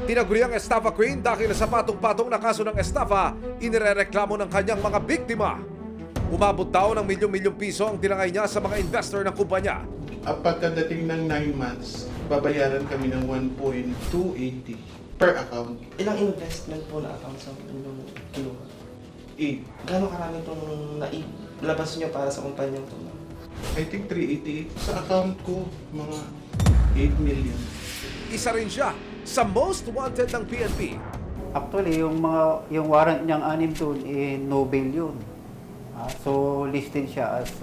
Tinaguri ang estafa queen dahil sa patong-patong na kaso ng estafa, inirereklamo ng kanyang mga biktima. Umabot daw ng milyong-milyong piso ang tinangay niya sa mga investor ng kumpanya. Pagkadating ng 9 months, babayaran kami ng 1.280 per account. Ilang investment po na account sa inyong kinuha? 8. Gano'ng karami itong nailabas nyo para sa kumpanyang ito? I think 388. Sa account ko, mga 8 million. Isa rin siya sa most wanted ng PNP. Actually, yung warrant niyang anim doon, no bail yun. So, listed siya as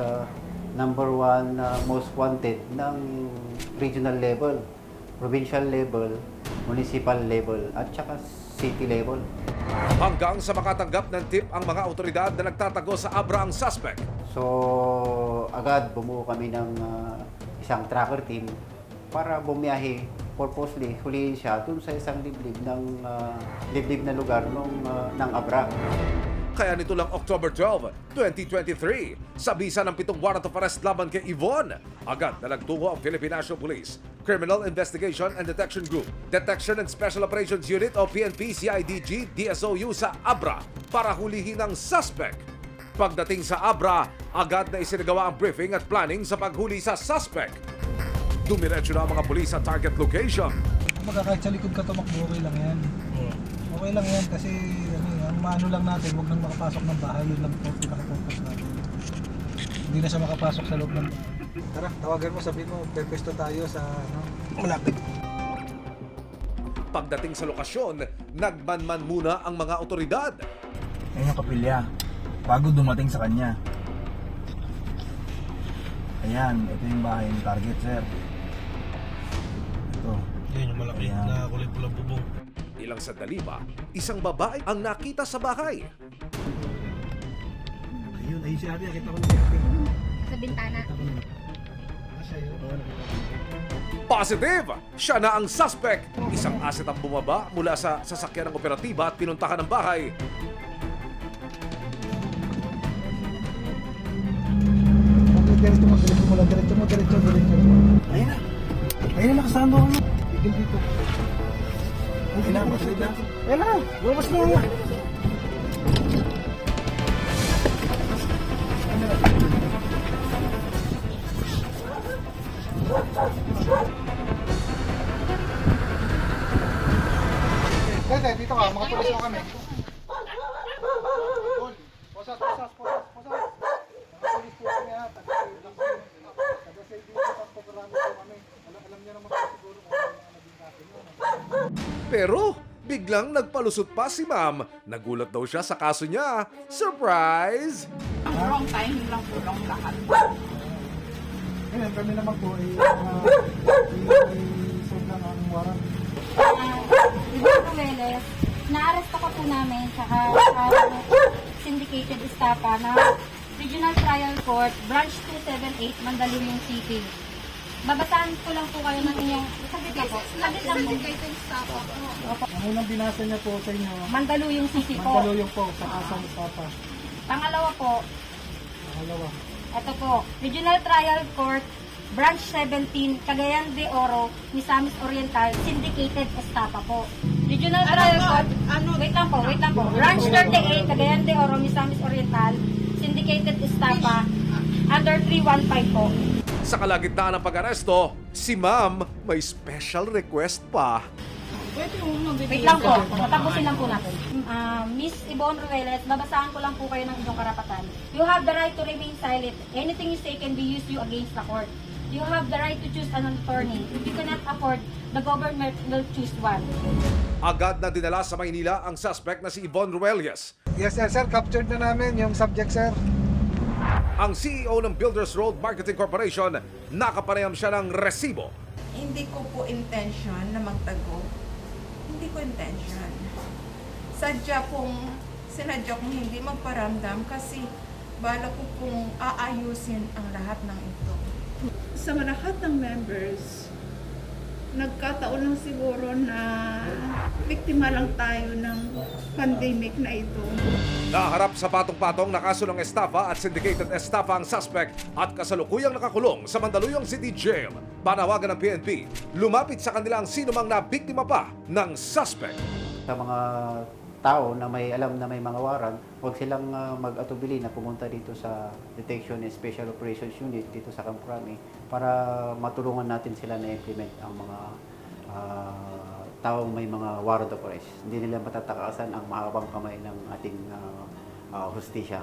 number 1 most wanted ng regional level, provincial level, municipal level, at saka city level. Hanggang sa makatanggap ng tip ang mga otoridad na nagtatago sa Abra ang suspect. So, agad bumuo kami ng isang tracker team para bumiyahe purposely, huliin siya dun sa isang liblib na lugar ng Abra. Kaya nito lang October 12, 2023, sa bisa ng 7 warrant of arrest laban kay Yvonne, agad na nagtungo ang Philippine National Police, Criminal Investigation and Detection Group, Detection and Special Operations Unit o PNP CIDG DSOU sa Abra para hulihin ang suspect. Pagdating sa Abra, agad na isinagawa ang briefing at planning sa paghuli sa suspect. Dumiretso na ang mga pulis sa target location. Kahit sa likod ka tumakbo, okay lang yan. Okay lang yan kasi ang maano lang natin, huwag nang makapasok ng bahay. Yun lang po, pinaka-focus natin. Hindi na siya makapasok sa loob ng bahay. Tara, tawagan mo, sabihin mo, pwesto tayo sa malapit. Pagdating sa lokasyon, nagmanman muna ang mga otoridad. Yan yung kapilya, bago dumating sa kanya. Ayan, ito yung bahay ng target, sir. Ito. Yan yung malaki na kulay pulang bubong. Ilang sandali pa, isang babae ang nakita sa bahay. Ayun, ayun si Ate, nakita ko na si Ate. Sa bintana. Siya yun. Positive! Siya na ang suspect. Isang asset ang bumaba mula sa sasakyan ng operatiba at pinuntahan ng bahay. Diretso mo lang, diretso mo. Ayun na. Ayun na, nakasama ko. Tigil dito. Ayun na, basta na. Ayun na, lumabas mo nga. Dede, dito ka, mga pulis mo kami. Posas. Mga pulis po kami ha, taga-save dito, pagpaparami po kami. Alam niya naman po siguro kung ano ang naging natin yun. Pero biglang nagpalusot pa si ma'am. Nagulat daw siya sa kaso niya. Surprise! Ang wrong timing lang po lang lahat. Ngayon kami naman po ay i-save lang ang warrant. Yvonne Rueles, na-arrest ako po namin sa syndicated estafa na Regional Trial Court, Branch 278, Mandaluyong City. Babasahan ko lang po kayo ng inyong... Saglit lang po. Saglit lang po. Ang unang binasa niya po sa inyo, Mandaluyong City po. Mandaluyong po sa kasang Papa. Pangalawa po, Pangalawa. ito po, Regional Trial Court, Branch 17, Cagayan de Oro, Misamis Oriental, Syndicated Estafa po. Regional Trial Court, wait lang po, Branch 38, Cagayan de Oro, Misamis Oriental, Syndicated Estafa, under 315 po. Sa kalagitnaan ng pag-aresto, si ma'am may special request pa. Wait lang po, patapusin lang po natin. Miss Yvonne Rueles, babasahan ko lang po kayo ng inyong karapatan. You have the right to remain silent. Anything you say can be used you against the court. You have the right to choose an attorney. If you cannot afford, the government will choose one. Agad na dinala sa Maynila ang suspect na si Yvonne Rueles. Yes sir, captured na namin yung subject sir. Ang CEO ng Builders Road Marketing Corporation, nakapanayam siya ng resibo. Hindi ko po intention na magtago. Hindi ko intention. Sadya sinadya kong hindi magparamdam kasi bala ko pong aayusin ang lahat ng ito. Sa lahat ng members, nagkataon lang siguro na biktima lang tayo ng pandemic na ito. Naharap sa patong-patong na kaso ng estafa at syndicated estafa ang suspect at kasalukuyang nakakulong sa Mandaluyong City Jail. Panawagan ng PNP, lumapit sa kanila ang sinumang nabiktima pa ng suspect. Sa mga tao na may alam na may mga warrant, huwag silang mag-atubili na pumunta dito sa Detection and Special Operations Unit dito sa Camp Crame para matulungan natin sila na implement ang mga taong may mga warrant of arrest. Hindi nila matatakasan ang mahabang kamay ng ating hustisya.